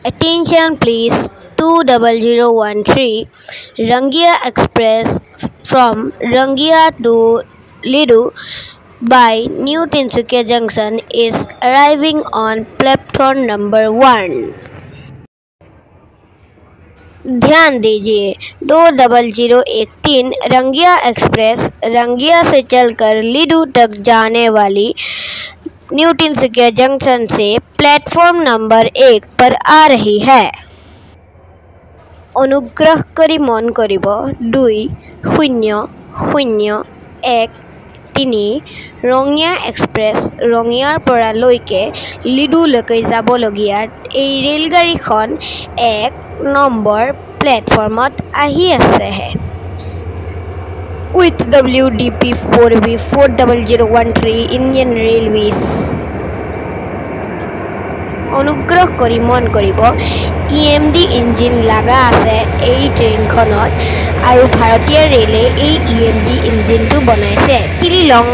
Attention please, 20013 Rangia Express from Rangia to Lidu by New Tinsukia Junction is arriving on platform number 1. ध्यान दीजिए 20013 Rangia express Rangia से चलकर लिडू तक जाने वाली न्यू तिनसुकिया जंक्शन से platform number 1 पर आ रही है। अनुग्रह करी मन करिब 2001 रंगिया एक्सप्रेस रंगियार परा लैके लिडुলৈকে যাবলগীয়া এই ৰেলগাড়ীখন 1 নম্বৰ প্লেটফৰ্মত আহি আছে। With WDP4B 40013 Indian Railways অনুগ্ৰহ কৰি মন কৰিব EMD ইঞ্জিন লাগা আছে এই ট্ৰেইনখনত আৰু ভাৰতীয় ৰেলে এই EMD ইঞ্জিনটো বনাইছে। টিলিলং